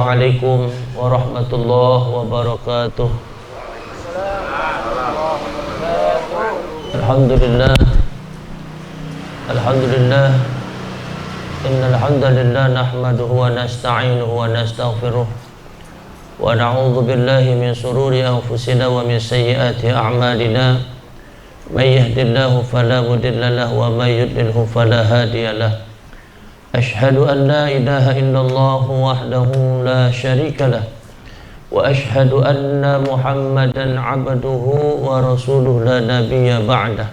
Assalamualaikum warahmatullahi wabarakatuh. Alhamdulillah innal hamdalillah nahmaduhu wa nasta'inuhu wa nastaghfiruh wa na'udzu billahi min shururi anfusina wa min sayyiati a'malina may yahdihillahu fala mudilla lahu wa may yudlilhu fala hadiya lahu. Ashhadu an la ilaha illallah wahdahu la syarika lah wa ashhadu anna Muhammadan abduhu wa rasuluhu la nabiyya ba'dah.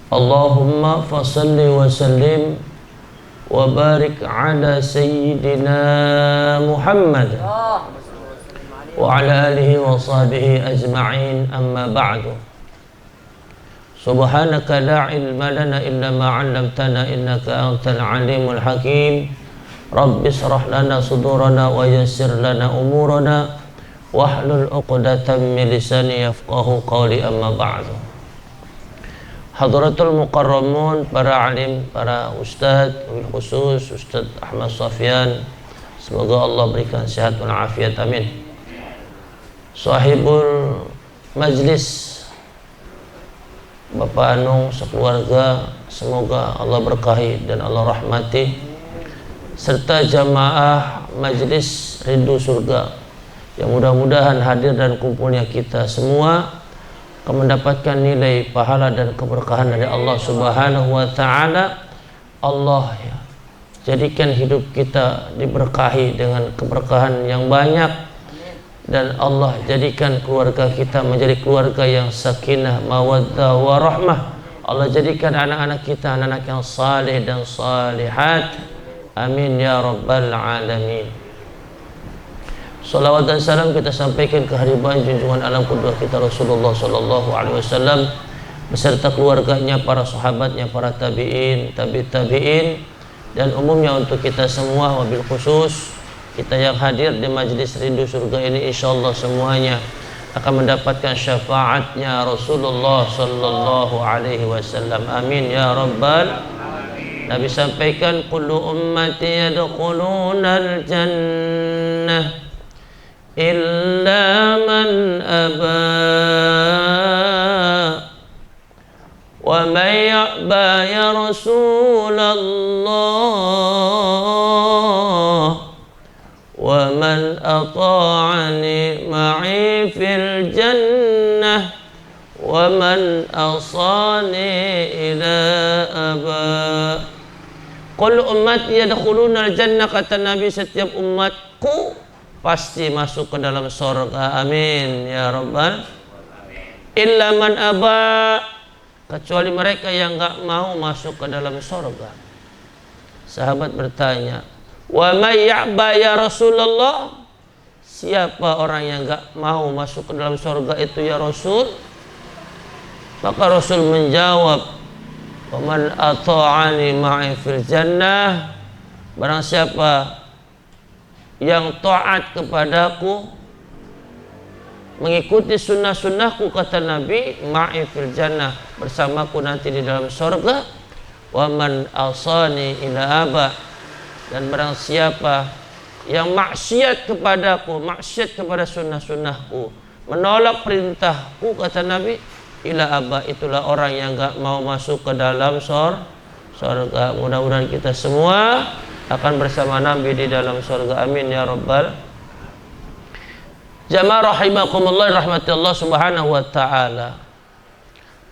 Allahumma fasalli wa sallim wa barik ala sayyidina Muhammad wa ala alihi wa sahbihi ajma'in, amma ba'du. Subhanaka la ilma lana illa ma 'allamtana innaka antal alimul hakim. Rabbi shrah lana sudurana wa yassir lana umurana wahlul 'uqdatam min lisani yafqahu qawli, amma ba'du. Hadratul mukarramun, para alim, para ustaz, khusus Ustaz Ahmad Sofyan, semoga Allah berikan sehat wal afiat, amin. Sahibul majlis, Bapak Anung sekeluarga, semoga Allah berkahi dan Allah rahmati, serta jamaah majlis rindu surga yang mudah-mudahan hadir dan kumpulnya kita semua akan mendapatkan nilai pahala dan keberkahan dari Allah Subhanahu wa taala. Allah ya, jadikan hidup kita diberkahi dengan keberkahan yang banyak, dan Allah jadikan keluarga kita menjadi keluarga yang sakinah, mawaddah, warahmah. Allah jadikan anak-anak kita anak-anak yang saleh dan salihat, amin ya rabbal alamin. Salawat dan salam kita sampaikan ke hadirin junjungan alam qudwah kita Rasulullah sallallahu alaihi wasallam beserta keluarganya, para sahabatnya, para tabi'in, tabi'in, dan umumnya untuk kita semua, wabil khusus kita yang hadir di majlis rindu surga ini, insyaallah semuanya akan mendapatkan syafaatnya Rasulullah sallallahu alaihi wasallam, amin ya rabbal alamin. Nabi sampaikan, kullu ummati yadkhulunal jannah illa man aba wa man ya'ba ya Rasulullah wa man ata'ani ma'i fil jannah wa man asani ila aba. Qul ummati yadkhuluna al-jannah, kata Nabi, setiap umatku pasti masuk ke dalam surga, amin ya rabbal alamin. Illa man aba, kecuali mereka yang enggak mau masuk ke dalam surga. Sahabat bertanya, wa may ya'ba ya Rasulullah, siapa orang yang enggak mau masuk ke dalam surga itu ya Rasul? Maka Rasul menjawab, wa man ata'ani ma'i fil jannah, barang siapa yang taat kepadaku, mengikuti sunnah-sunnahku, kata Nabi, ma'i fil jannah, bersamaku nanti di dalam surga. Wa man asani ila aba, dan barang siapa yang maksiat kepadaku, maksiat kepada sunnah-sunnahku, menolak perintahku, kata Nabi, ila aba, itulah orang yang enggak mau masuk ke dalam surga. Mudah-mudahan kita semua akan bersama Nabi di dalam surga, amin ya rabbal. Jamaah rahimakumullah, rahmati Allah subhanahu wa ta'ala.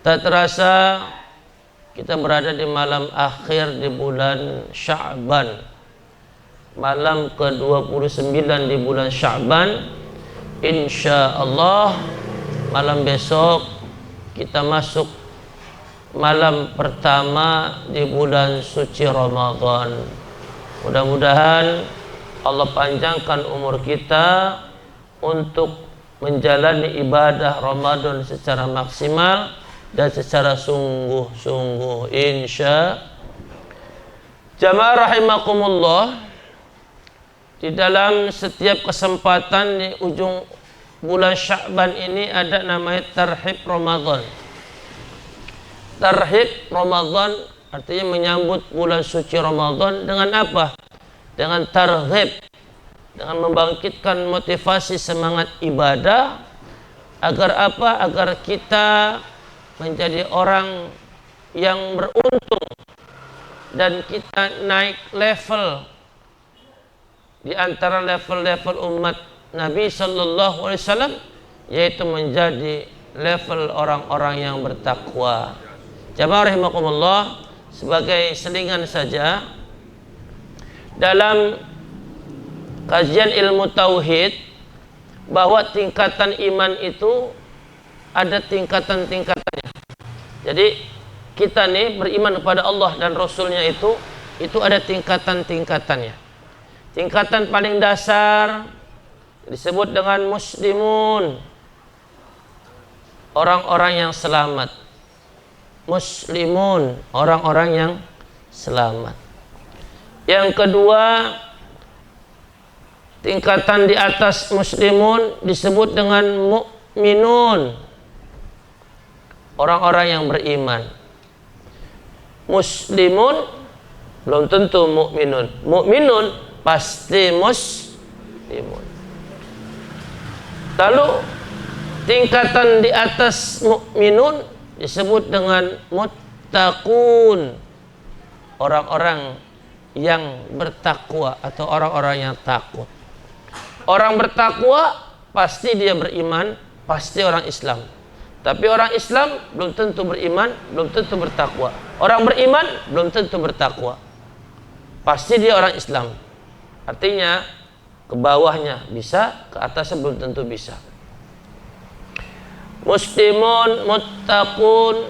Tak terasa kita berada di malam akhir di bulan Sya'ban, malam ke-29 di bulan Sya'ban. Insya Allah malam besok kita masuk malam pertama di bulan suci Ramadan. Mudah-mudahan Allah panjangkan umur kita untuk menjalani ibadah Ramadan secara maksimal dan secara sungguh-sungguh, insya. Jamaah rahimakumullah, di dalam setiap kesempatan di ujung bulan Sya'ban ini ada namanya tarhib Ramadan. Tarhib Ramadan artinya menyambut bulan suci Ramadan dengan apa? Dengan targhib, dengan membangkitkan motivasi semangat ibadah. Agar apa? Agar kita menjadi orang yang beruntung dan kita naik level di antara level-level umat Nabi sallallahu alaihi wasallam, yaitu menjadi level orang-orang yang bertakwa. Jamaah rahimakumullah, sebagai selingan saja, dalam kajian ilmu tauhid, bahwa tingkatan iman itu ada tingkatan-tingkatannya. Jadi kita nih beriman kepada Allah dan Rasulnya itu ada tingkatan-tingkatannya. Tingkatan paling dasar disebut dengan muslimun, orang-orang yang selamat. Muslimun, orang-orang yang selamat. Yang kedua, tingkatan di atas muslimun disebut dengan mukminun, orang-orang yang beriman. Muslimun belum tentu mukminun. Mukminun pasti muslimun. Lalu tingkatan di atas mukminun disebut dengan muttaqun, orang-orang yang bertakwa atau orang-orang yang takut. Orang bertakwa pasti dia beriman, pasti orang Islam. Tapi orang Islam belum tentu beriman, belum tentu bertakwa. Orang beriman belum tentu bertakwa. Pasti dia orang Islam. Artinya ke bawahnya bisa, ke atasnya belum tentu bisa. Muslimun, muttaqun,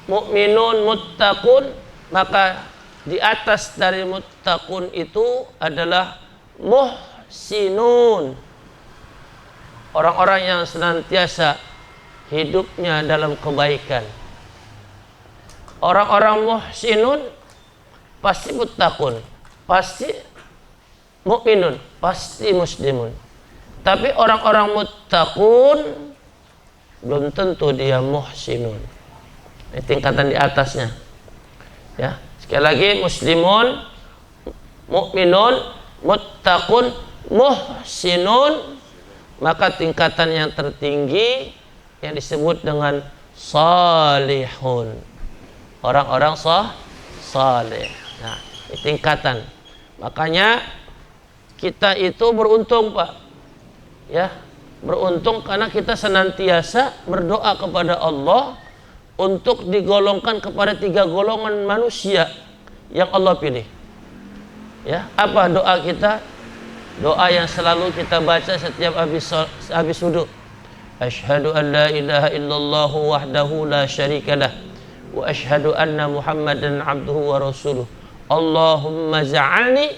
mukminun, muttaqun, maka di atas dari muttaqun itu adalah muhsinun, orang-orang yang senantiasa hidupnya dalam kebaikan. Orang-orang muhsinun pasti muttaqun, pasti mukminun, pasti muslimun. Tapi orang-orang muttaqun belum tentu dia muhsinun. Ini tingkatan di atasnya. Ya, sekali lagi, muslimun, mukminun, muttaqun, muhsinun, maka tingkatan yang tertinggi yang disebut dengan salihun, orang-orang saleh. Nah, ini tingkatan. Makanya kita itu beruntung, Pak. Ya, beruntung karena kita senantiasa berdoa kepada Allah untuk digolongkan kepada 3 golongan manusia yang Allah pilih. Ya, apa doa kita? Doa yang selalu kita baca setiap habis wudu. Asyhadu an la ilaha illallah wahdahu la syarikalah wa asyhadu anna Muhammadan abduhu wa rasuluh. Allahumma ja'alni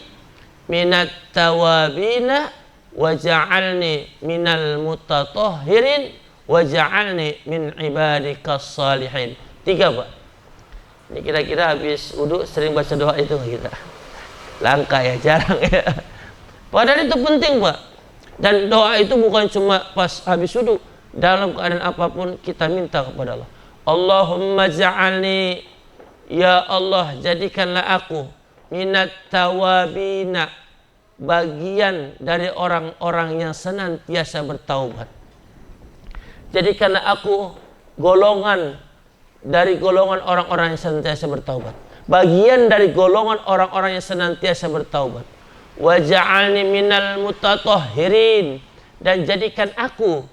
minat tawabina waja'alni minal mutatahhirin waja'alni min ibadikas salihin. 3, Pak. Ini kira-kira habis wudu sering baca doa itu nggak kita? Langka ya, jarang ya. Padahal itu penting, Pak. Dan doa itu bukan cuma pas habis wudu, dalam keadaan apapun kita minta kepada Allah. Allahumma ja'alni, ya Allah jadikanlah aku minat tawabina, bagian dari orang-orang yang senantiasa bertaubat. Jadikanlah aku golongan dari golongan orang-orang yang senantiasa bertaubat, bagian dari golongan orang-orang yang senantiasa bertaubat. Waja'alni minal mutatahhirin, dan jadikan aku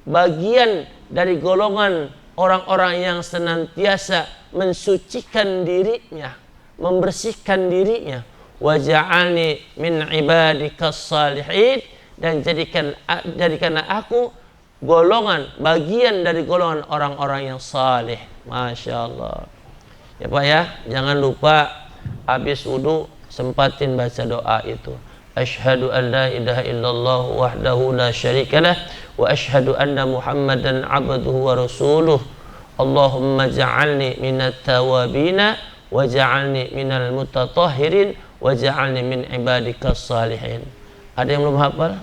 bagian dari golongan orang-orang yang senantiasa mensucikan dirinya, membersihkan dirinya. Waja'alni min ibadikas salihin, dan jadikanlah aku golongan, bagian dari golongan orang-orang yang saleh. Masya Allah. Ya Pak ya, jangan lupa habis wudu sempatin baca doa itu. Asyhadu an la ilaha illallah wahdahu la syarikalah wa asyhadu anna Muhammadan abduhu wa rasuluh. Allahumma ja'alni minat tawabina wa ja'alni minal mutatahhirin wa ja'alni min ibadikas salihin. Ada yang belum hafal?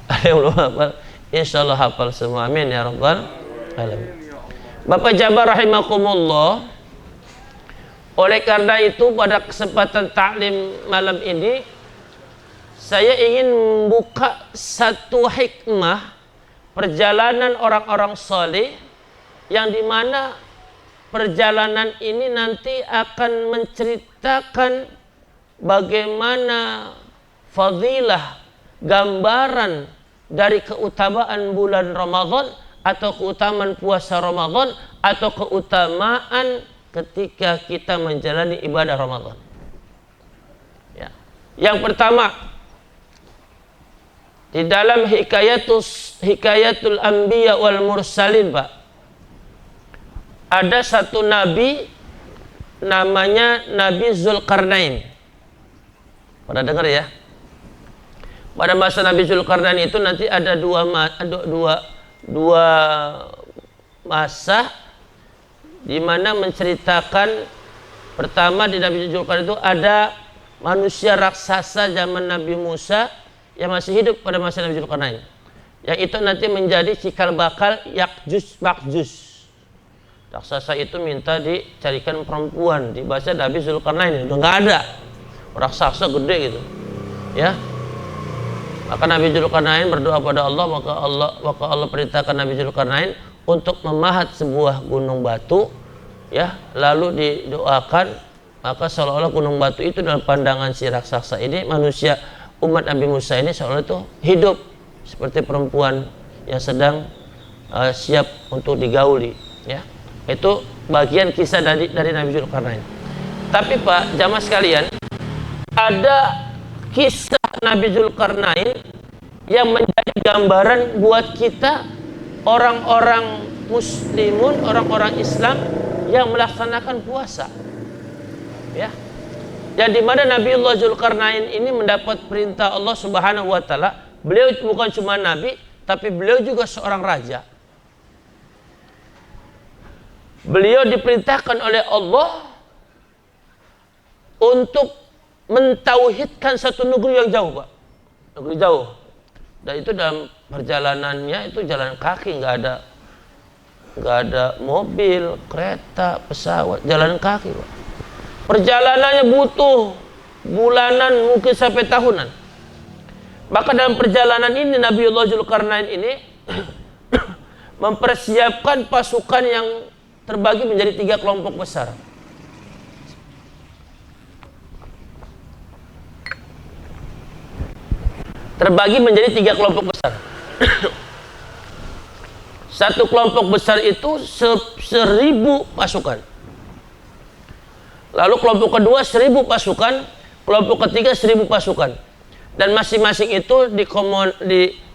Ada yang belum hafal? Insyaallah hafal semua. Amin ya rabbal alamin. Bapak Jabar rahimakumullah, oleh karena itu pada kesempatan taklim malam ini saya ingin membuka satu hikmah perjalanan orang-orang soleh, yang dimana perjalanan ini nanti akan menceritakan bagaimana fadilah, gambaran dari keutamaan bulan Ramadan atau keutamaan puasa Ramadan atau keutamaan ketika kita menjalani ibadah Ramadan. Ya. Yang pertama, di dalam hikayatul anbiya wal mursalin, Pak, ada satu nabi namanya Nabi Zulkarnain. Pernah dengar ya? Pada masa Nabi Zulkarnain itu nanti ada dua masa di mana menceritakan. Pertama, di Nabi Zulkarnain itu ada manusia raksasa zaman Nabi Musa yang masih hidup pada masa Nabi Zulkarnain, yang itu nanti menjadi cikal bakal Yakjuj Makjuj. Raksasa itu minta dicarikan perempuan, di bahasa Nabi Zulkarnain udah nggak ada, raksasa gede gitu ya. Maka Nabi Zulkarnain berdoa pada Allah, maka Allah perintahkan Nabi Zulkarnain untuk memahat sebuah gunung batu ya, lalu didoakan, maka seolah-olah gunung batu itu dalam pandangan si raksasa ini, manusia umat Nabi Musa ini seolah itu hidup seperti perempuan yang sedang siap untuk digauli ya. Itu bagian kisah dari Nabi Zulkarnain. Tapi Pak, jamaah sekalian, ada kisah Nabi Zulkarnain yang menjadi gambaran buat kita orang-orang muslimun, orang-orang Islam yang melaksanakan puasa ya. Yang dimana Nabiullah Zulkarnain ini mendapat perintah Allah Subhanahu wa Ta'ala. Beliau bukan cuma nabi, tapi beliau juga seorang raja. Beliau diperintahkan oleh Allah untuk mentauhidkan satu negeri yang jauh, Pak. Negeri jauh. Dan itu dalam perjalanannya itu jalan kaki, nggak ada mobil, kereta, pesawat, jalan kaki, Pak. Perjalanannya butuh bulanan, mungkin sampai tahunan. Maka dalam perjalanan ini Nabiullah Zulkarnain ini mempersiapkan pasukan yang terbagi menjadi 3 kelompok besar. Terbagi menjadi 3 kelompok besar. Satu kelompok besar itu 1000 pasukan. Lalu kelompok kedua 1000 pasukan, kelompok ketiga 1000 pasukan. Dan masing-masing itu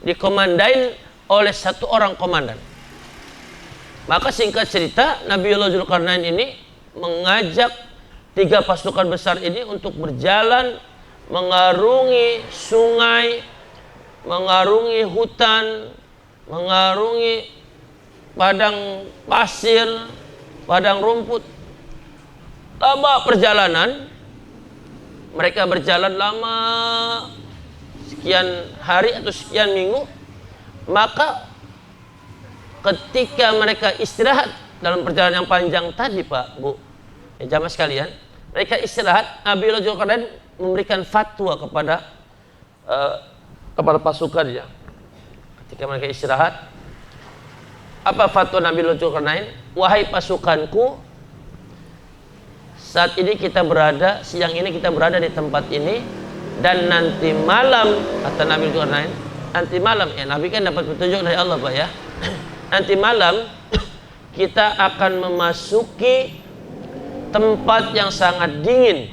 dikomandain oleh satu orang komandan. Maka singkat cerita, Nabiullah Zulkarnain ini mengajak 3 pasukan besar ini untuk berjalan mengarungi sungai, mengarungi hutan, mengarungi padang pasir, padang rumput. Lama perjalanan, mereka berjalan lama, sekian hari atau sekian minggu. Maka ketika mereka istirahat dalam perjalanan yang panjang tadi, Pak, Bu, jamaah sekalian, mereka istirahat. Nabiullah Zulkarnain memberikan fatwa kepada pasukannya. Ketika mereka istirahat, apa fatwa Nabiullah Zulkarnain? Wahai pasukanku, saat ini kita berada, siang ini kita berada di tempat ini, dan nanti malam, kata Nabi Zulkarnain, nanti malam, ya Nabi kan dapat petunjuk dari Allah, Pak ya. Nanti malam kita akan memasuki tempat yang sangat dingin,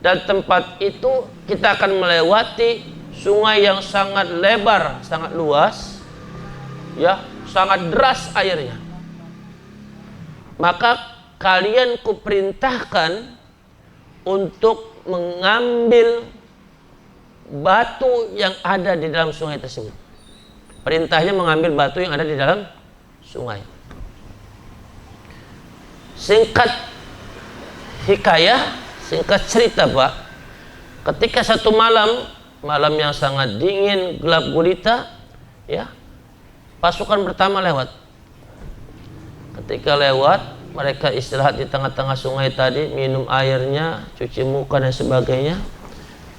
dan tempat itu kita akan melewati sungai yang sangat lebar, sangat luas ya, sangat deras airnya. Maka kalian kuperintahkan untuk mengambil batu yang ada di dalam sungai tersebut. Perintahnya mengambil batu yang ada di dalam sungai. Singkat hikayah, singkat cerita, Pak, ketika satu malam yang sangat dingin, gelap gulita ya, pasukan pertama lewat. Ketika lewat, mereka istirahat di tengah-tengah sungai tadi, minum airnya, cuci muka dan sebagainya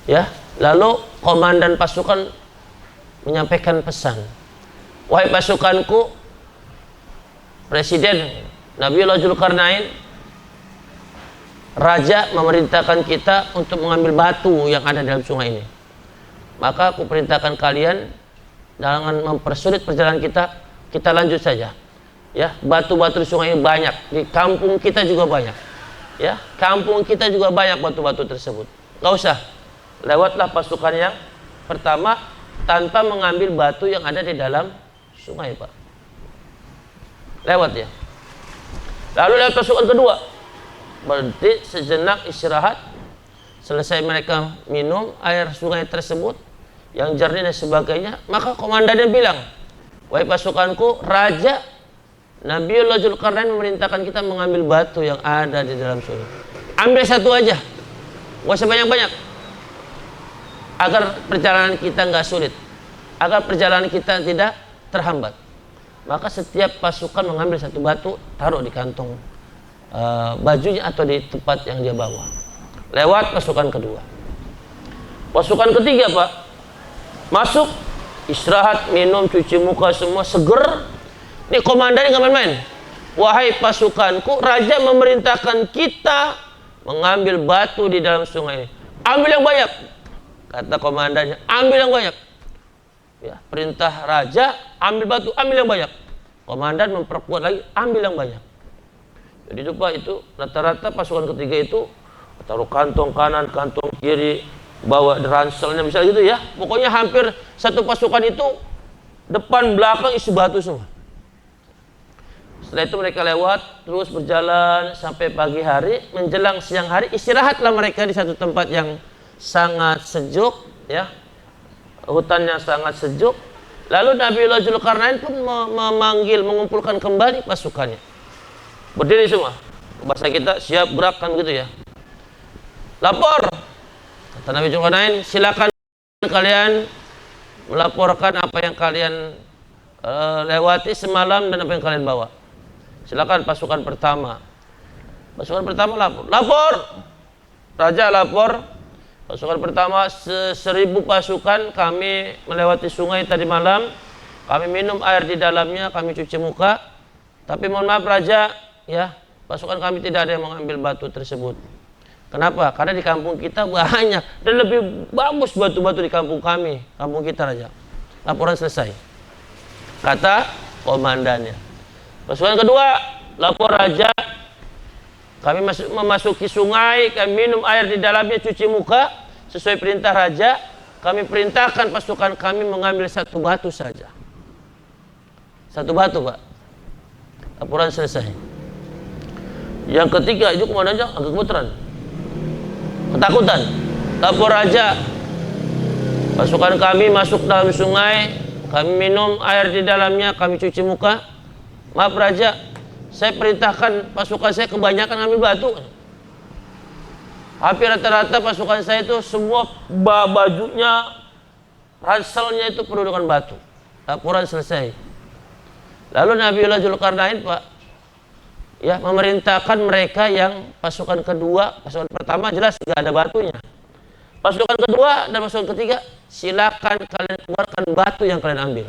ya. Lalu komandan pasukan menyampaikan pesan, wahai pasukanku, Presiden Nabiullah Dzulkarnain, raja memerintahkan kita untuk mengambil batu yang ada dalam sungai ini. Maka aku perintahkan kalian jangan mempersulit perjalanan kita, kita lanjut saja. Ya, batu-batu di sungai ini banyak, di kampung kita juga banyak. Ya, kampung kita juga banyak batu-batu tersebut. Gak usah, lewatlah pasukan yang pertama tanpa mengambil batu yang ada di dalam sungai, Pak. Lewat ya. Lalu lewat pasukan kedua, berhenti sejenak istirahat. Selesai mereka minum air sungai tersebut yang jernih dan sebagainya, maka komandannya bilang, wahai pasukanku, Raja Nabiullah Dzulkarnain memerintahkan kita mengambil batu yang ada di dalam sungai. Ambil satu aja, gak usah banyak-banyak, agar perjalanan kita nggak sulit, agar perjalanan kita tidak terhambat. Maka setiap pasukan mengambil satu batu, taruh di kantong bajunya atau di tempat yang dia bawa. Lewat pasukan kedua. Pasukan ketiga, Pak, masuk, istirahat, minum, cuci muka, semua seger. Ini komandannya nggak main-main. Wahai pasukanku, raja memerintahkan kita mengambil batu di dalam sungai ini. Ambil yang banyak, kata komandannya. Ambil yang banyak. Ya, perintah raja, ambil batu, ambil yang banyak. Komandan memperkuat lagi, ambil yang banyak. Jadi itu, Pak, itu rata-rata pasukan ketiga itu taruh kantong kanan, kantong kiri, bawa ranselnya misalnya gitu ya. Pokoknya hampir satu pasukan itu depan belakang isi batu semua. Setelah itu mereka lewat terus berjalan sampai pagi hari. Menjelang siang hari istirahatlah mereka di satu tempat yang sangat sejuk ya, hutannya sangat sejuk. Lalu Nabiullah Dzulkarnain pun mengumpulkan kembali pasukannya. Berdiri semua, bahasa kita siap gerak kan gitu ya. Lapor, kata Nabi Dzulkarnain, silakan kalian melaporkan apa yang kalian lewati semalam dan apa yang kalian bawa. Silakan pasukan pertama. Pasukan pertama lapor. Raja lapor. Pasukan pertama 1000 pasukan, kami melewati sungai tadi malam. Kami minum air di dalamnya, kami cuci muka. Tapi mohon maaf Raja, ya, pasukan kami tidak ada yang mengambil batu tersebut. Kenapa? Karena di kampung kita banyak dan lebih bagus batu-batu di kampung kami, kampung kita Raja. Laporan selesai. Kata komandannya. Pasukan kedua, lapor Raja, kami memasuki sungai, kami minum air di dalamnya, cuci muka sesuai perintah Raja. Kami perintahkan pasukan kami mengambil satu batu saja. Satu batu, Pak. Laporan selesai. Yang ketiga itu komandannya agak gemeteran, ketakutan. Lapor Raja, pasukan kami masuk dalam sungai, kami minum air di dalamnya, kami cuci muka. Maaf Raja, saya perintahkan pasukan saya kebanyakan ambil batu. Hampir rata-rata pasukan saya itu semua bajunya, ranselnya itu penuh dengan batu. Laporan selesai. Lalu Nabiullah Dzulkarnain, Pak, ya, memerintahkan mereka yang pasukan kedua, pasukan pertama jelas nggak ada batunya. Pasukan kedua dan pasukan ketiga, silakan kalian keluarkan batu yang kalian ambil.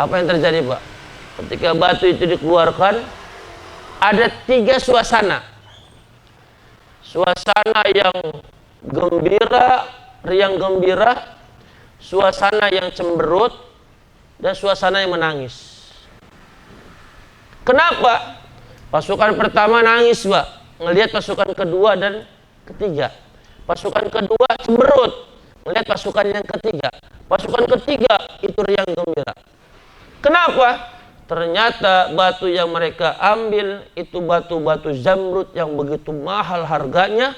Apa yang terjadi, Pak? Ketika batu itu dikeluarkan, ada 3 suasana. Suasana yang gembira, riang gembira, suasana yang cemberut, dan suasana yang menangis. Kenapa? Pasukan pertama nangis, Pak, ngelihat pasukan kedua dan ketiga. Pasukan kedua cemberut melihat pasukan yang ketiga. Pasukan ketiga itu riang gembira. Kenapa? Ternyata batu yang mereka ambil itu batu-batu zamrud yang begitu mahal harganya,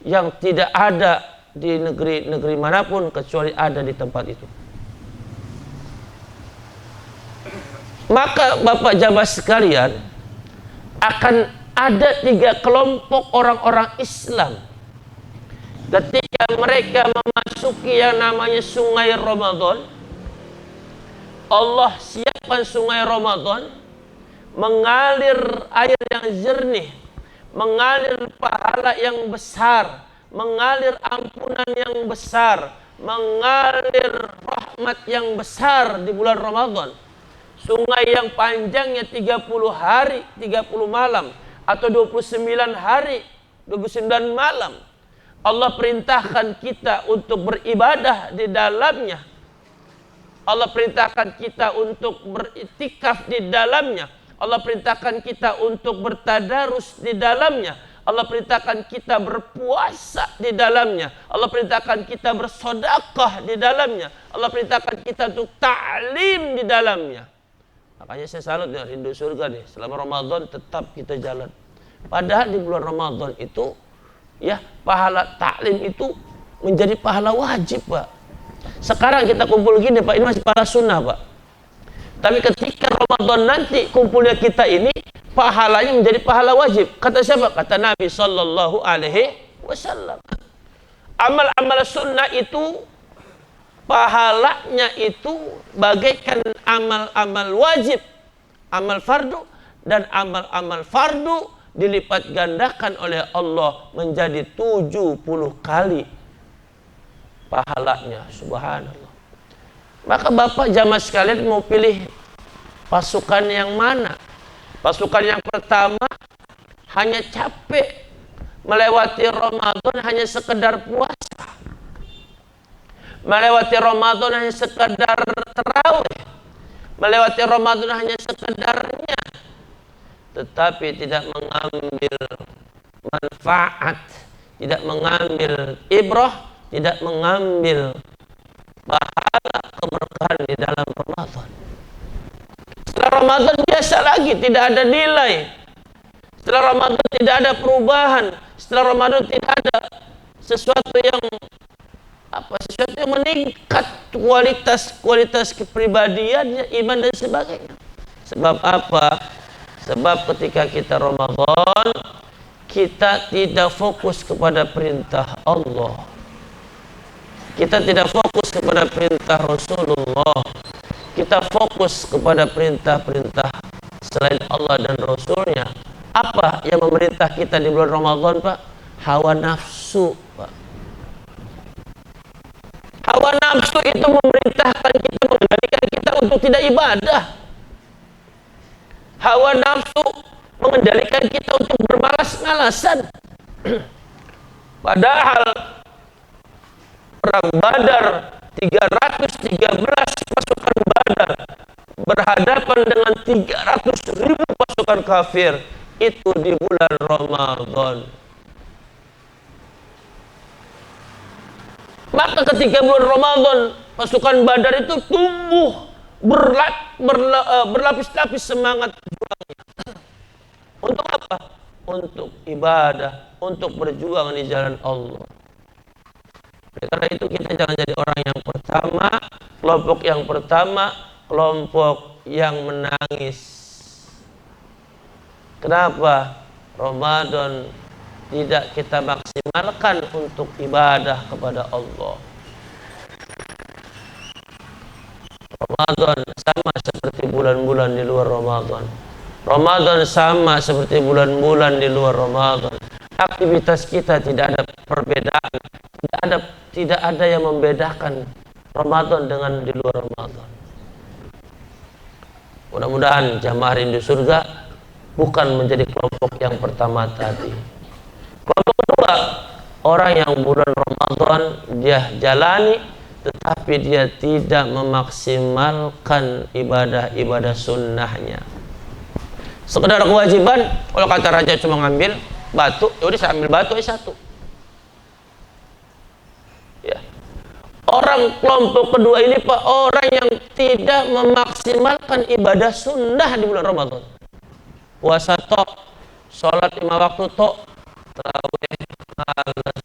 yang tidak ada di negeri-negeri manapun kecuali ada di tempat itu. Maka Bapak Jabat sekalian, akan ada 3 kelompok orang-orang Islam ketika mereka memasuki yang namanya sungai Ramadan. Allah siapkan sungai Ramadan, mengalir air yang jernih, mengalir pahala yang besar, mengalir ampunan yang besar, mengalir rahmat yang besar di bulan Ramadan. Sungai yang panjangnya 30 hari, 30 malam atau 29 hari, 29 malam. Allah perintahkan kita untuk beribadah di dalamnya. Allah perintahkan kita untuk beriktikaf di dalamnya. Allah perintahkan kita untuk bertadarus di dalamnya. Allah perintahkan kita berpuasa di dalamnya. Allah perintahkan kita bersedekah di dalamnya. Allah perintahkan kita untuk ta'lim di dalamnya. Makanya saya salut ya, rindu surga nih. Selama Ramadan tetap kita jalan. Padahal di bulan Ramadan itu ya pahala ta'lim itu menjadi pahala wajib, Pak. Sekarang kita kumpul gini, Pak, ini masih pahala sunnah, Pak. Tapi ketika Ramadan nanti kumpulnya kita ini pahalanya menjadi pahala wajib. Kata siapa? Kata Nabi sallallahu alaihi wasallam. Amal-amal sunnah itu pahalanya itu bagaikan amal-amal wajib, amal fardu, dan amal-amal fardu dilipat gandakan oleh Allah menjadi 70 kali pahalanya. Subhanallah. Maka Bapak jamaah sekalian mau pilih pasukan yang mana? Pasukan yang pertama hanya capek melewati Ramadan, hanya sekedar puasa. Melewati Ramadan hanya sekedar tarawih. Melewati Ramadan hanya sekedarnya, tetapi tidak mengambil manfaat, tidak mengambil ibrah, tidak mengambil pahala keberkahan di dalam Ramadan. Setelah Ramadan biasa lagi, tidak ada nilai. Setelah Ramadan tidak ada perubahan. Setelah Ramadan tidak ada sesuatu yang meningkat kualitas kepribadiannya, iman dan sebagainya. Sebab apa? Sebab ketika kita Ramadan, kita tidak fokus kepada perintah Allah. Kita tidak fokus kepada perintah Rasulullah. Kita fokus kepada perintah-perintah selain Allah dan Rasulnya. Apa yang memerintah kita di bulan Ramadan, Pak? Hawa nafsu, Pak. Hawa nafsu itu memerintahkan kita, mengendalikan kita untuk tidak ibadah. Hawa nafsu mengendalikan kita untuk bermalas-malasan. Padahal perang Badar, 313 pasukan Badar berhadapan dengan 300.000 pasukan kafir itu di bulan Ramadan. Maka ketika bulan Ramadan pasukan Badar itu tumbuh berlapis-lapis semangat juangnya. Untuk apa? Untuk ibadah, untuk berjuang di jalan Allah. Karena itu kita jangan jadi orang yang pertama, kelompok yang menangis. Kenapa? Ramadan tidak kita maksimalkan untuk ibadah kepada Allah. Ramadan sama seperti bulan-bulan di luar Ramadan. Ramadan sama seperti bulan-bulan di luar Ramadan. Aktivitas kita tidak ada perbedaan, tidak ada yang membedakan Ramadan dengan di luar Ramadan. Mudah-mudahan jamaah rindu surga bukan menjadi kelompok yang pertama tadi. Kelompok kedua, orang yang bulan Ramadan dia jalani tetapi dia tidak memaksimalkan ibadah-ibadah sunnahnya. Sekedar kewajiban, kalau kata raja cuma ngambil batu, ya udah saya ambil batu aja satu. Ya. Orang kelompok kedua ini Pak, orang yang tidak memaksimalkan ibadah sunnah di bulan Ramadan. Puasa tok, sholat 5 waktu tok, tarawih males,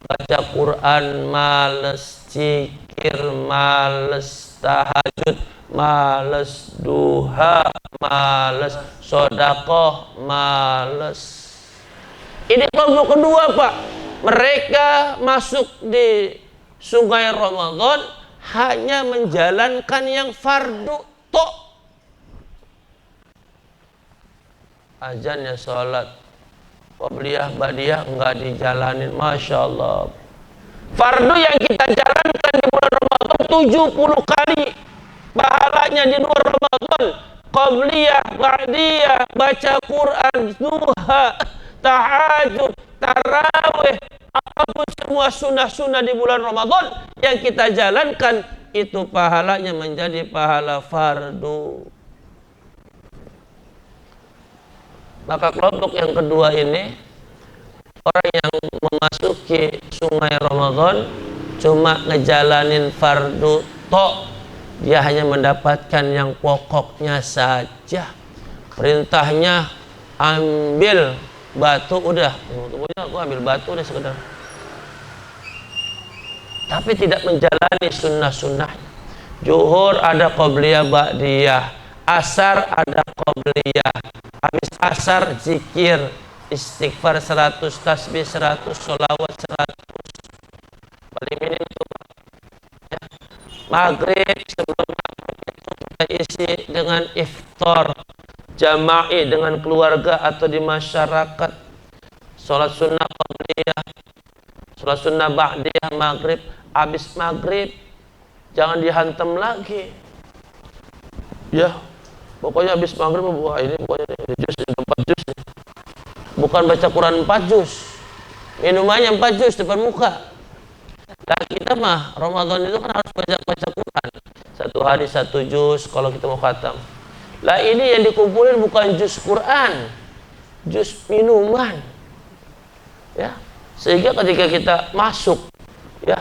baca Quran males, zikir males, tahajud males, duha males, sedekah males. Ini kelompok kedua Pak. Mereka masuk di sungai Ramadan hanya menjalankan yang fardu tok. Azannya sholat, Qabliyah, ba'diyah enggak dijalanin. Masya Allah. Fardu yang kita jalankan di bulan Ramadan 70 kali pahalanya di luar Ramadan. Qabliyah, ba'diyah, baca Quran, duha, tahajud, tarawih, apapun semua sunnah-sunnah di bulan Ramadan yang kita jalankan, itu pahalanya menjadi pahala fardu. Maka kelompok yang kedua ini, orang yang memasuki sungai Ramadan cuma ngejalanin fardu tok, dia hanya mendapatkan yang pokoknya saja. Perintahnya ambil batu, udah, kemudian aku ambil batu udah sekedar, tapi tidak menjalani sunnah-sunnahnya. Zuhur ada qabliyah ba'diyah, asar ada qabliyah, habis asar zikir, istighfar 100, tasbih 100, sholawat 100, paling minim itu ya. Maghrib sebelum maghrib itu kita isi dengan iftar jama'i dengan keluarga atau di masyarakat. Sholat sunnah qabliyah, sholat sunnah ba'diyah maghrib. Habis maghrib jangan dihantam lagi ya, pokoknya habis maghrib, wah ini pokoknya jus 4 jus, bukan baca Quran 4 juz, minumannya 4 juz depan muka. Nah kita mah Ramadan itu kan harus baca Quran, 1 hari 1 juz kalau kita mau khatam. Lah ini yang dikumpulin bukan juz Quran, juz minuman ya, sehingga ketika kita masuk ya,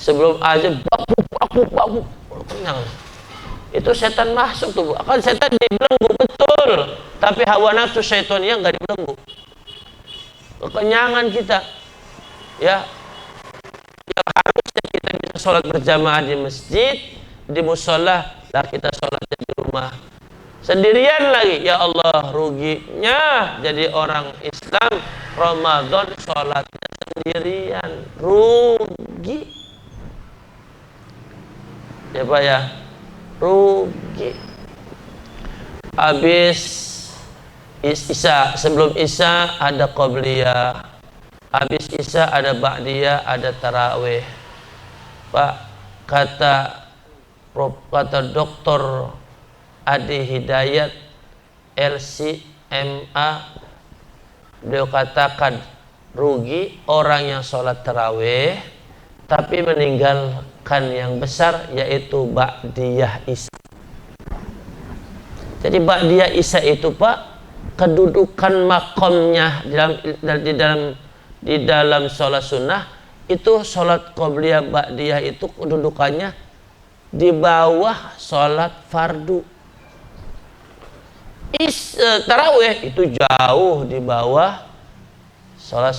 sebelum azan baku kenyang, itu setan masuk tuh, akan setan dibelenggu betul, tapi hawa nafsu syaitannya nggak dibelenggu. Kekenyangan kita ya, yang harusnya kita bisa sholat berjamaah di masjid, di musola, lah kita sholatnya di rumah sendirian lagi. Ya Allah, ruginya jadi orang Islam Ramadan sholatnya sendirian, rugi ya Pak ya, rugi. Habis isya, sebelum isya ada qabliyah, habis isya ada ba'diyah, ada tarawih. Pak, kata Doktor Adi Hidayat LCMA, beliau katakan rugi orang yang sholat tarawih tapi meninggalkan yang besar, yaitu ba'diyah isya. Jadi ba'diyah isya itu Pak, kedudukan makomnya di dalam sholat sunnah itu, sholat qabliyah ba'diyah itu kedudukannya di bawah sholat fardu. Tarawih itu jauh di bawah sholat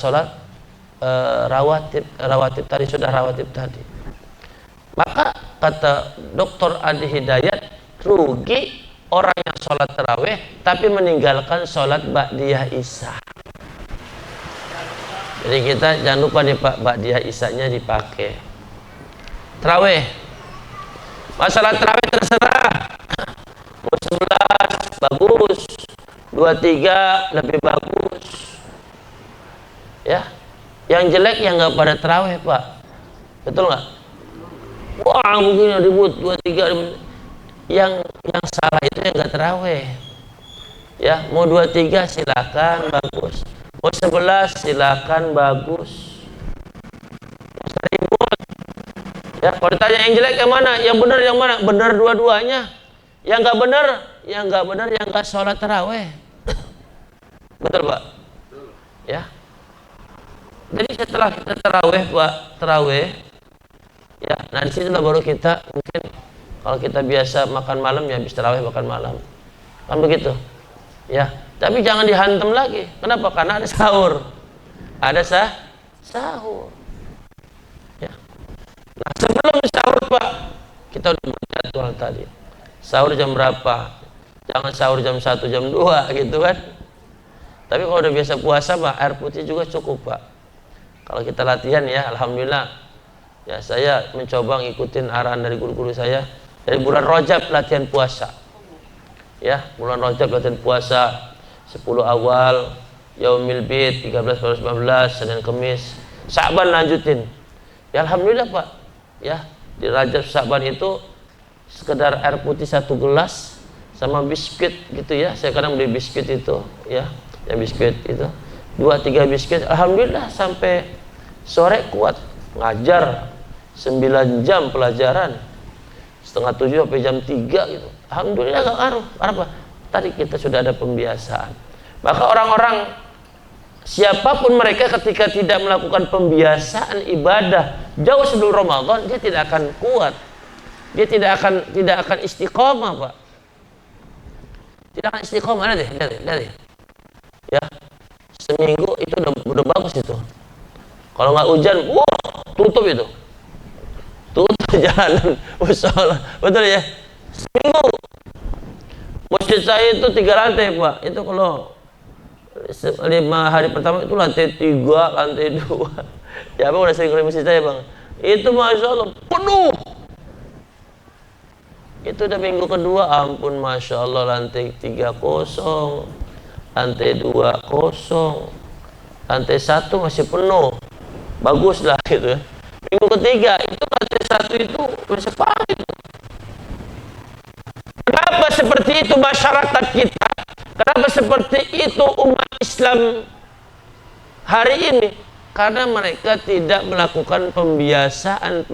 rawatib tadi, sudah rawatib tadi. Maka kata Dr. Adi Hidayat, rugi orang yang sholat tarawih tapi meninggalkan sholat ba'diyah isya. Jadi kita jangan lupa nih Pak, ba'diyah isyanya dipakai. Tarawih, masalah tarawih terserah, mau 11 bagus, 23 lebih bagus ya. Yang jelek yang nggak pada tarawih Pak, betul nggak? Wah begini ribut 23 ribut. Yang salah itu yang nggak tarawih ya. Mau 23 silakan bagus, mau 11 silakan bagus, nggak ribut ya. Kalau ditanya yang jelek yang mana, yang benar yang mana, benar dua-duanya. Yang nggak benar yang nggak sholat tarawih. Betul Pak ya. Jadi setelah kita tarawih Pak, tarawih ya, nah di situlah baru kita mungkin, kalau kita biasa makan malam ya habis tarawih makan malam, kan begitu ya. Tapi jangan dihantam lagi. Kenapa? Karena ada sahur, ada sahur ya. Nah sebelum sahur Pak, kita udah berjadwal tadi, sahur jam berapa, jangan sahur jam 1 jam 2 gitu kan. Tapi kalau udah biasa puasa Pak, air putih juga cukup Pak. Kalau kita latihan ya, alhamdulillah ya, saya mencoba ngikutin arahan dari guru-guru saya. Dari bulan Rajab latihan puasa ya, bulan Rajab latihan puasa 10 awal, Yaumil Bid 13, 14, 15, Senin Kemis. Sya'ban lanjutin. Ya alhamdulillah Pak. Ya, di Rajab Sya'ban itu sekedar air putih 1 gelas sama biskuit gitu ya. Saya kadang beli biskuit itu ya, yang biskuit itu 2-3 biskuit. Alhamdulillah sampai sore kuat ngajar 9 jam pelajaran, setengah 7 sampai jam 3 gitu. Alhamdulillah gak ngaruh. Kenapa? Tadi kita sudah ada pembiasaan. Maka orang-orang siapapun mereka ketika tidak melakukan pembiasaan ibadah jauh sebelum Ramadan, dia tidak akan kuat. Dia tidak akan istiqomah, Pak. Tidak akan istiqomah. Lihat. Ya. Seminggu itu udah bagus itu. Kalau nggak hujan, tutup itu. Tutup jalanan musola. Betul ya? Seminggu. Masjid saya itu 3 lantai, Pak. Itu kalau 5 hari pertama itu lantai 3, lantai 2. Ya Bang udah sering ke masjid saya Bang. Itu Masya Allah penuh. Itu udah minggu kedua, ampun Masya Allah, lantai 3 kosong, lantai 2 kosong, lantai 1 masih penuh. Bagus lah gitu ya. Minggu ketiga itu lantai 1 itu masih pakai. Kenapa seperti itu masyarakat kita? Kenapa seperti itu umat Islam hari ini? Karena mereka tidak melakukan pembiasaan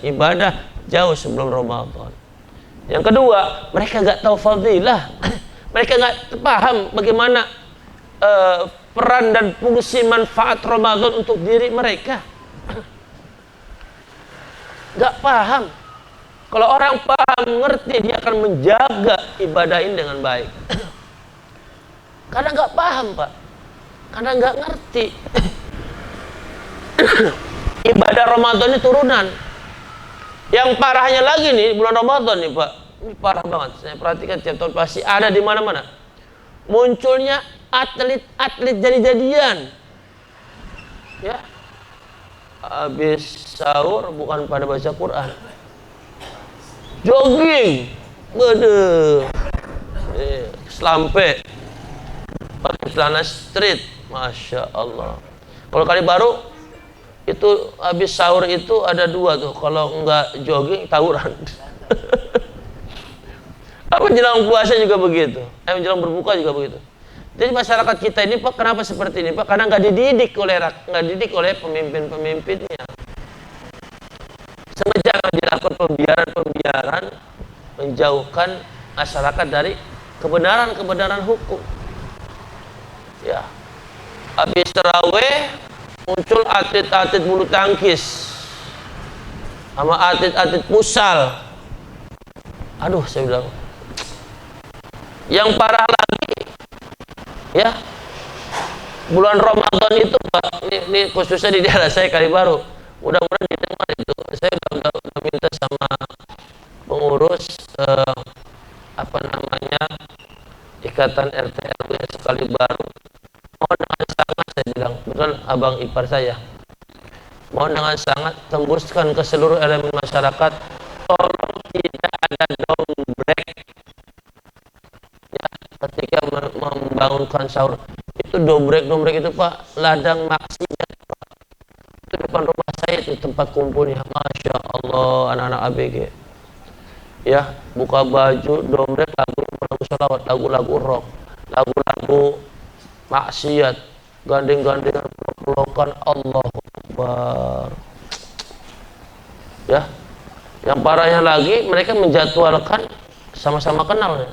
ibadah jauh sebelum Ramadan. Yang kedua, mereka nggak tahu fadilah. Mereka nggak paham bagaimana peran dan fungsi manfaat Ramadan untuk diri mereka. Nggak paham. Kalau orang paham, ngerti, dia akan menjaga ibadah ini dengan baik. Karena nggak paham Pak, karena nggak ngerti. Ibadah Ramadan ini turunan. Yang parahnya lagi nih bulan Ramadan nih Pak, ini parah banget. Saya perhatikan tiap tahun pasti ada di mana-mana. Munculnya atlet-atlet jadi-jadian. Ya, habis sahur bukan pada baca Quran, jogging, selampe, pakai celana street, Masya Allah. Kalau kali baru itu habis sahur itu ada 2 tuh, kalau enggak jogging tawuran. Apa menjelang puasa juga begitu, menjelang berbuka juga begitu. Jadi masyarakat kita ini Pak, kenapa seperti ini Pak? Karena nggak dididik oleh pemimpin-pemimpinnya. Semenjak dilakukan pembiaran menjauhkan masyarakat dari kebenaran hukum. Ya, habis tarawih muncul atlet-atlet bulu tangkis sama atlet-atlet futsal. Aduh, saya bilang, yang parah lagi, ya, bulan Ramadan itu Pak, ini khususnya di daerah saya Kalibaru. Mudah-mudahan didengar itu. Saya udah minta sama pengurus Ikatan RT RW Kalibaru. Mohon dengan sangat, saya bilang, betul abang ipar saya, mohon dengan sangat tembuskan ke seluruh elemen masyarakat, tolong tidak ada dombrek ya, ketika membangunkan sahur. Itu dombrek itu Pak, ladang maksiat Pak. Itu depan rumah saya itu tempat kumpulnya. Masya Allah, anak-anak ABG ya, buka baju dombrek, lagu sholawat, lagu-lagu rock, lagu-lagu maksiat, gandeng-gandengan, peluk-pelukan, Allahu Akbar. Ya, yang parahnya lagi mereka menjadwalkan sama-sama kenal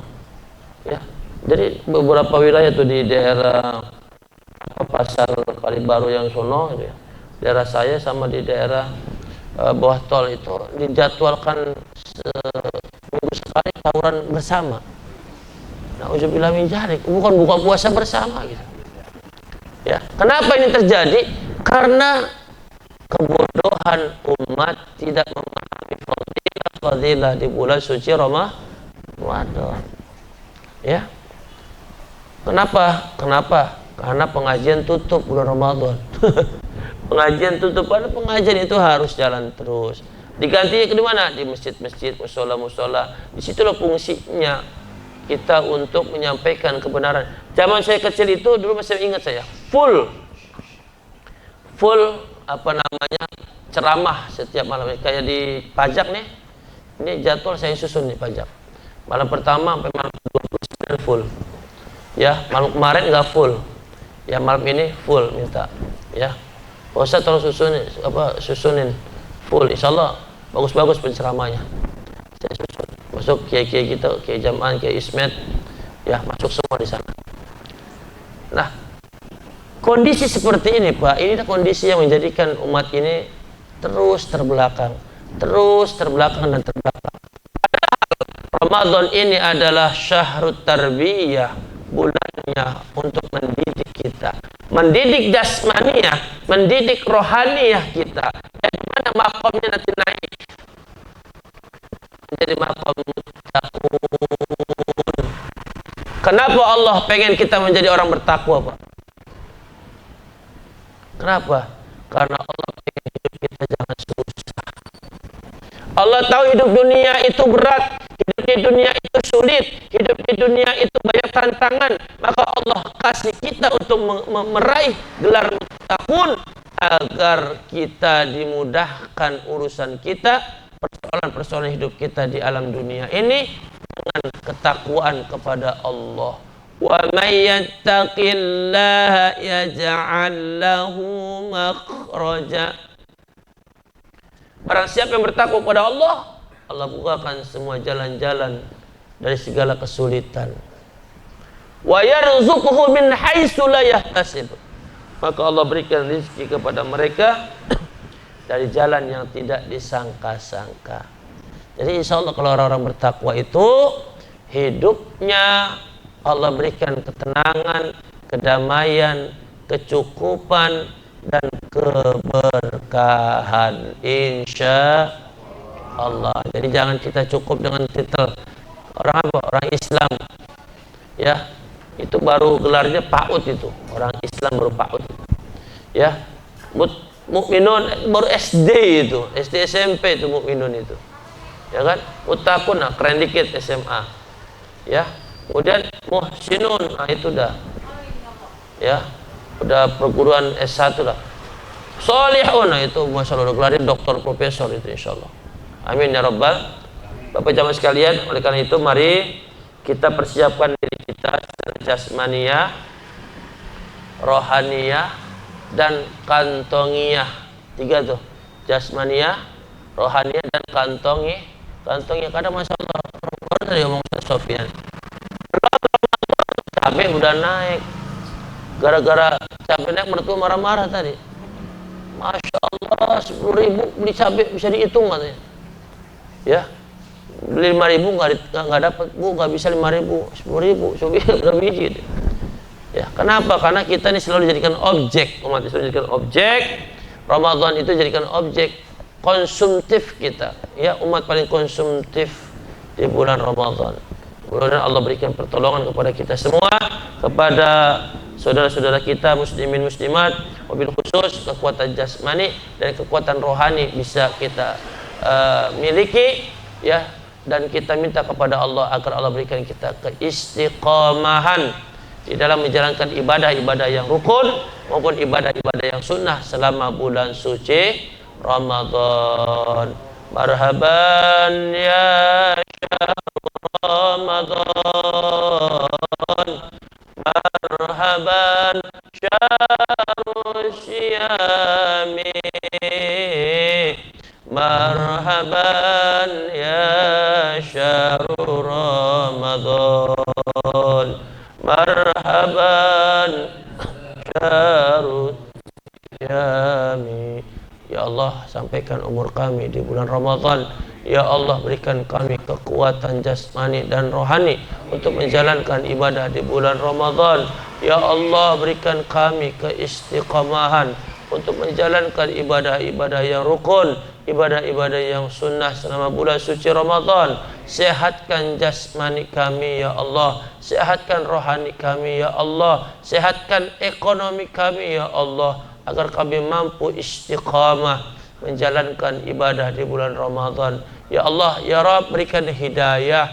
ya. Jadi beberapa wilayah tuh di daerah Pasar Kalibaru yang sono gitu ya, daerah saya sama di daerah bawah tol itu dijadwalkan seminggu sekali tawuran bersama. Nauzubillah min dzalik, bukan buka puasa bersama gitu. Ya, kenapa ini terjadi? Karena kebodohan umat tidak memahami fadilah di bulan suci Ramadan. Ya. Kenapa? Karena pengajian tutup bulan Ramadan. Pengajian tutup, karena pengajian itu harus jalan terus. Diganti di mana? Di masjid-masjid, musola-musola. Di situlah fungsinya kita untuk menyampaikan kebenaran. Zaman saya kecil itu dulu masih ingat saya, full apa namanya ceramah setiap malam. Kayak di pajak nih, ini jadwal saya susun nih pajak. Malam pertama sampai malam 29 full. Ya, malam kemarin nggak full. Ya, malam ini full minta. Ya, Pak Ustadz tolong susunin full. Insyaallah bagus-bagus penceramahnya. Saya susun. Masuk kiai-kiai kita, kiai Jam'an, kiai Ismet, ya masuk semua di sana. Nah, kondisi seperti ini Pak, ini kondisi yang menjadikan umat ini terus terbelakang dan terbelakang. Ramadan ini adalah syahrut tarbiyah, bulannya untuk mendidik kita, mendidik jasmaniyah, mendidik rohaniyah kita. Yang mana makamnya nanti naik menjadi makam muttaqun. Kenapa Allah pengen kita menjadi orang bertakwa, Pak? Kenapa? Karena Allah pengen hidup kita jangan susah. Allah tahu hidup dunia itu berat, hidup di dunia itu sulit, hidup di dunia itu banyak tantangan. Maka Allah kasih kita untuk meraih gelar muttaqun agar kita dimudahkan urusan kita, persoalan-persoalan hidup kita di alam dunia ini dengan ketakwaan kepada Allah. Wa may yattaqillaha yaj'al lahu makhraja. Barang siapa yang bertakwa kepada Allah, Allah bukakan semua jalan-jalan dari segala kesulitan. Wa yarzuquhu min haitsu la yahtasib. Maka Allah berikan rezeki kepada mereka dari jalan yang tidak disangka-sangka. Jadi insya Allah kalau orang-orang bertakwa itu hidupnya Allah berikan ketenangan, kedamaian, kecukupan, dan keberkahan insya Allah. Jadi jangan kita cukup dengan titel orang apa? Orang Islam, ya itu baru gelarnya PAUD itu. Orang Islam baru PAUD, ya. Mukminun baru SD itu, SD SMP itu mukminun itu, ya kan? Muttaqun keren dikit SMA, ya. Kemudian muhsinun, nah itu dah, ya, udah perguruan S1 dah. Solihun, nah itu masya Allah udah gelarin doktor profesor itu insya Allah. Amin ya rabbal. Bapak jamaah sekalian, oleh karena itu mari kita persiapkan diri kita secara jasmaniyah, rohaniyah, dan kantongiyah. Tiga tuh, jasmaniyah, rohaniyah, dan kantongiyah. Kadang masya Allah baru tadi ngomong Sofian, cabai udah naik, gara-gara cabai naik mertua marah-marah tadi. Masya Allah 10.000 beli cabai bisa dihitung katanya, ya. Beli 5.000 nggak dapat, Bu, nggak bisa 5.000, 10.000 coba udah biji gitu. Ya, kenapa? Karena kita ini selalu dijadikan objek, umat Islam dijadikan objek. Ramadan itu dijadikan objek konsumtif kita, ya. Umat paling konsumtif di bulan Ramadan. Mudah-mudahan Allah berikan pertolongan kepada kita semua, kepada saudara-saudara kita muslimin muslimat, wabil khusus kekuatan jasmani dan kekuatan rohani bisa kita miliki, ya. Dan kita minta kepada Allah agar Allah berikan kita keistiqomahan di dalam menjalankan ibadah-ibadah yang rukun maupun ibadah-ibadah yang sunnah selama bulan suci Ramadan. Marhaban ya Ramadan, marhaban syahrul syiyami, marhaban ya syahrul Ramadan, marhaban syahrul syiyami. Ya Allah, sampaikan umur kami di bulan Ramadan. Ya Allah, berikan kami kekuatan jasmani dan rohani untuk menjalankan ibadah di bulan Ramadan. Ya Allah, berikan kami keistiqamahan untuk menjalankan ibadah-ibadah yang rukun, ibadah-ibadah yang sunnah selama bulan suci Ramadan. Sehatkan jasmani kami ya Allah, sehatkan rohani kami ya Allah, sehatkan ekonomi kami ya Allah, agar kami mampu istiqamah menjalankan ibadah di bulan Ramadan. Ya Allah, ya Rabb, berikan hidayah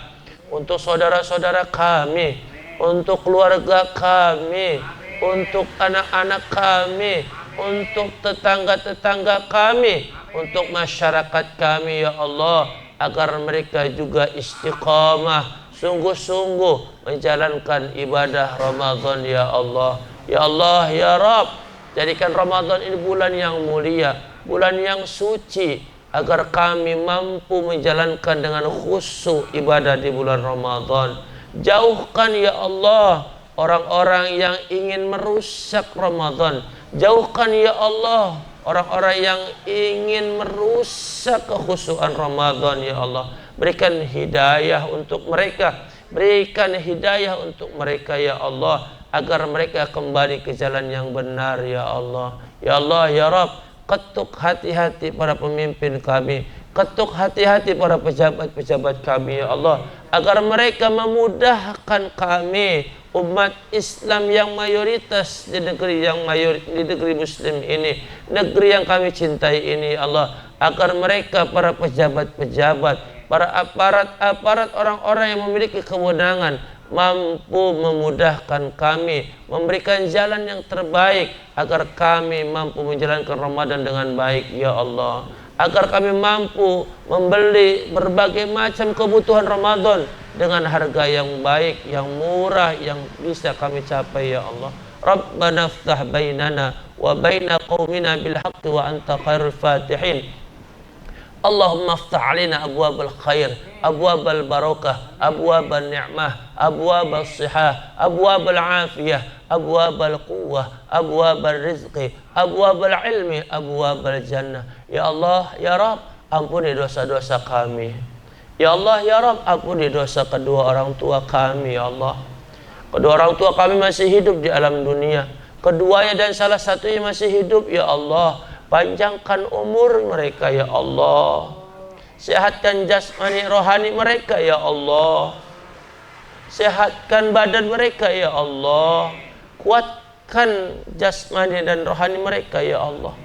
untuk saudara-saudara kami untuk keluarga kami, untuk anak-anak kami, untuk tetangga-tetangga kami, untuk masyarakat kami ya Allah, agar mereka juga istiqamah sungguh-sungguh menjalankan ibadah Ramadan ya Allah. Ya Allah ya Rabb, jadikan Ramadan ini bulan yang mulia, bulan yang suci, agar kami mampu menjalankan dengan khusyuk ibadah di bulan Ramadan. Jauhkan ya Allah orang-orang yang ingin merusak Ramadan. Jauhkan ya Allah orang-orang yang ingin merusak kekhusyukan Ramadan ya Allah. Berikan hidayah untuk mereka, berikan hidayah untuk mereka ya Allah, agar mereka kembali ke jalan yang benar ya Allah. Ya Allah ya Rabb, ketuk hati-hati para pemimpin kami, ketuk hati-hati para pejabat-pejabat kami ya Allah, agar mereka memudahkan kami umat Islam yang mayoritas di negeri di negeri Muslim ini, negeri yang kami cintai ini ya Allah, agar mereka para pejabat-pejabat, para aparat-aparat, orang-orang yang memiliki kewenangan mampu memudahkan kami, memberikan jalan yang terbaik agar kami mampu menjalankan Ramadan dengan baik ya Allah, agar kami mampu membeli berbagai macam kebutuhan Ramadan dengan harga yang baik, yang murah, yang bisa kami capai ya Allah. Rabbana iftah bainana wa baina qaumina bil haqqi wa anta khairul fatihin. Allahumma iftah alaina abwabal khair, abwabal barakah, abwabal ni'mah, abwabal sihah, abwabal afiyah, abwabal quwwah, abwabal rizqi, abwabal ilmi, abwabal jannah. Ya Allah ya Rabb, ampuni dosa-dosa kami. Ya Allah ya Rabb, ampuni dosa kedua orang tua kami ya Allah. Kedua orang tua kami masih hidup di alam dunia, keduanya dan salah satunya masih hidup ya Allah. Panjangkan umur mereka ya Allah, sehatkan jasmani rohani mereka ya Allah, sehatkan badan mereka ya Allah, kuatkan jasmani dan rohani mereka ya Allah.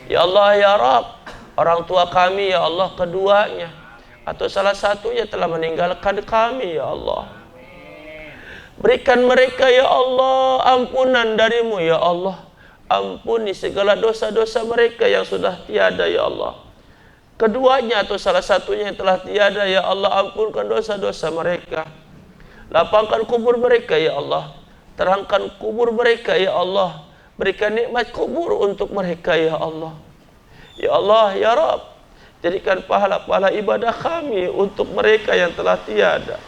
Ya Allah ya Rabb, orang tua kami ya Allah, keduanya atau salah satunya telah meninggalkan kami ya Allah. Berikan mereka ya Allah ampunan darimu ya Allah. Ampuni segala dosa-dosa mereka yang sudah tiada ya Allah. Keduanya atau salah satunya yang telah tiada ya Allah, ampunkan dosa-dosa mereka. Lapangkan kubur mereka ya Allah, terangkan kubur mereka ya Allah, berikan nikmat kubur untuk mereka ya Allah. Ya Allah ya Rabb, jadikan pahala-pahala ibadah kami untuk mereka yang telah tiada.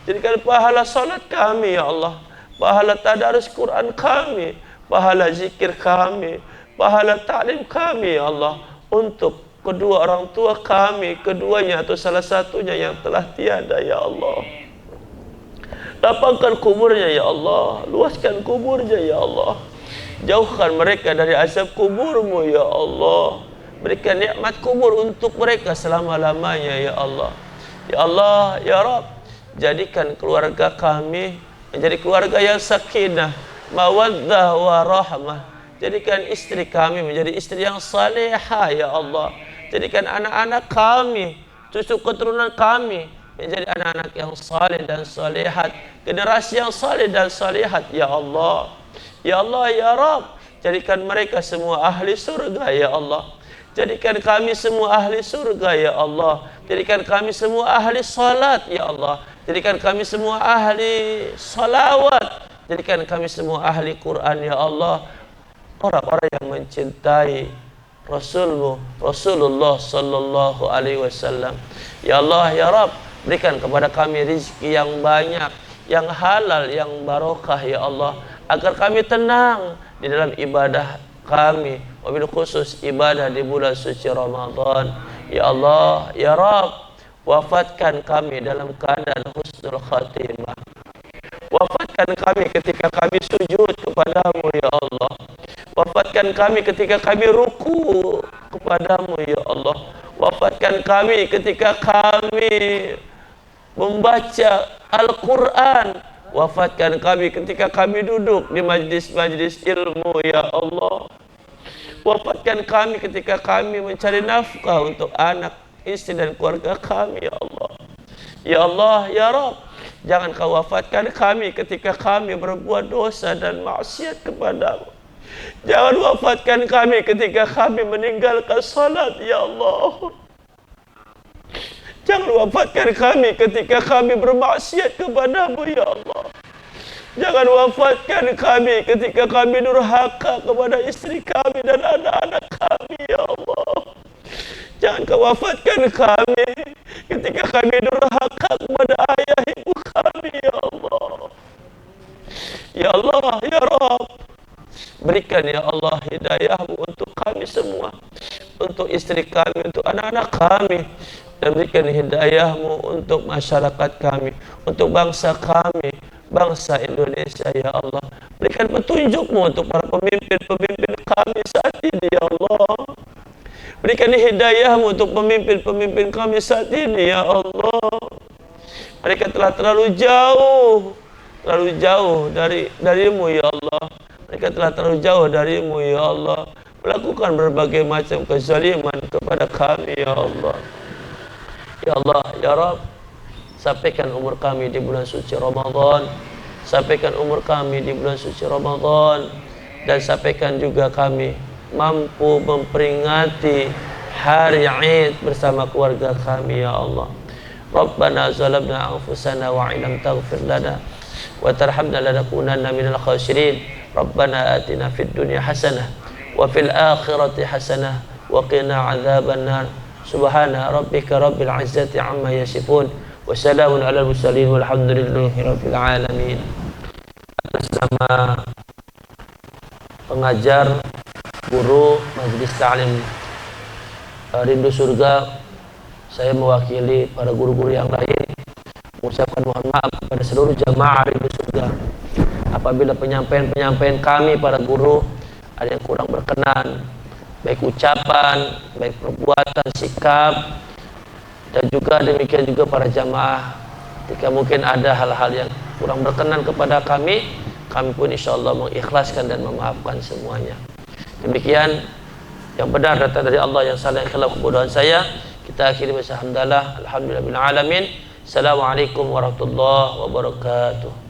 Jadikan pahala salat kami ya Allah, pahala tadarus Quran kami, pahala zikir kami, pahala ta'lim kami ya Allah, untuk kedua orang tua kami, keduanya atau salah satunya yang telah tiada ya Allah. Lapangkan kuburnya ya Allah, luaskan kuburnya ya Allah, jauhkan mereka dari azab kuburmu ya Allah, berikan nikmat kubur untuk mereka selama-lamanya ya Allah. Ya Allah ya Rabb, jadikan keluarga kami menjadi keluarga yang sakinah, mawaddah wa rahmah. Jadikan istri kami menjadi istri yang salihah ya Allah. Jadikan anak-anak kami, cucu keturunan kami menjadi anak-anak yang saleh dan salihat, generasi yang saleh dan salihat ya Allah. Ya Allah ya Rabb, jadikan mereka semua ahli surga ya Allah. Jadikan kami semua ahli surga ya Allah. Jadikan kami semua ahli salat ya Allah. Jadikan kami semua ahli salawat. Jadikan kami semua ahli Quran ya Allah, orang-orang yang mencintai Rasulmu Rasulullah sallallahu alaihi wasallam. Ya Allah ya Rabb, berikan kepada kami rezeki yang banyak, yang halal, yang barokah ya Allah, agar kami tenang di dalam ibadah kami, wabil khusus ibadah di bulan suci Ramadan. Ya Allah ya Rabb, wafatkan kami dalam keadaan husnul khatimah. Wafatkan kami ketika kami sujud kepadamu ya Allah. Wafatkan kami ketika kami ruku kepadamu ya Allah. Wafatkan kami ketika kami membaca Al-Quran. Wafatkan kami ketika kami duduk di majlis-majlis ilmu ya Allah. Wafatkan kami ketika kami mencari nafkah untuk anak, istri dan keluarga kami ya Allah. Ya Allah ya Rabb, Jangan kau wafatkan kami ketika kami berbuat dosa dan maksiat kepadamu. Jangan wafatkan kami ketika kami meninggalkan salat, ya Allah. Jangan wafatkan kami ketika kami bermaksiat kepadamu, ya Allah. Jangan wafatkan kami ketika kami durhaka kepada istri kami dan anak-anak kami, ya Allah. Jangan kau wafatkan kami ketika kami durhaka kepada ayah ibu kami, ya Allah. Ya Allah, ya Rabb, berikan ya Allah hidayahmu untuk kami semua, untuk istri kami, untuk anak-anak kami, dan berikan hidayahmu untuk masyarakat kami, untuk bangsa kami, bangsa Indonesia, ya Allah. Berikan petunjukmu untuk para pemimpin-pemimpin kami saat ini, ya Allah. Berikan hidayahmu untuk pemimpin-pemimpin kami saat ini, ya Allah. Mereka telah terlalu jauh darimu, ya Allah. Mereka telah terlalu jauh darimu, ya Allah, melakukan berbagai macam kezaliman kepada kami, ya Allah. Ya Allah, ya Rabb, sampaikan umur kami di bulan suci Ramadan. Sampaikan umur kami di bulan suci Ramadan. Dan sampaikan juga kami mampu memperingati hari Id bersama keluarga kami, ya Allah. Rabbana zalamna anfusana wa illam taghfir lana wa tarhamna lanakunanna minal khasirin. Rabbana atina fid dunya hasanah wa fil akhirati hasanah wa qina adzabannar. Subhana rabbika rabbil izzati amma yasifun wa salamun alal mursalin walhamdulillahi rabbil alamin. Atas nama pengajar, guru Majelis Ta'lim Rindu Surga, saya mewakili para guru-guru yang lain mengucapkan mohon maaf kepada seluruh jamaah Rindu Surga apabila penyampaian kami para guru ada yang kurang berkenan, baik ucapan, baik perbuatan, sikap, dan juga demikian juga para jamaah. Jika mungkin ada hal-hal yang kurang berkenan kepada kami pun insya Allah mengikhlaskan dan memaafkan semuanya. Demikian yang benar datang dari Allah, yang salah yang khilaf kebodohan saya. Kita akhiri berhamdalah, alhamdulillahirabbil alamin. Assalamualaikum warahmatullahi wabarakatuh.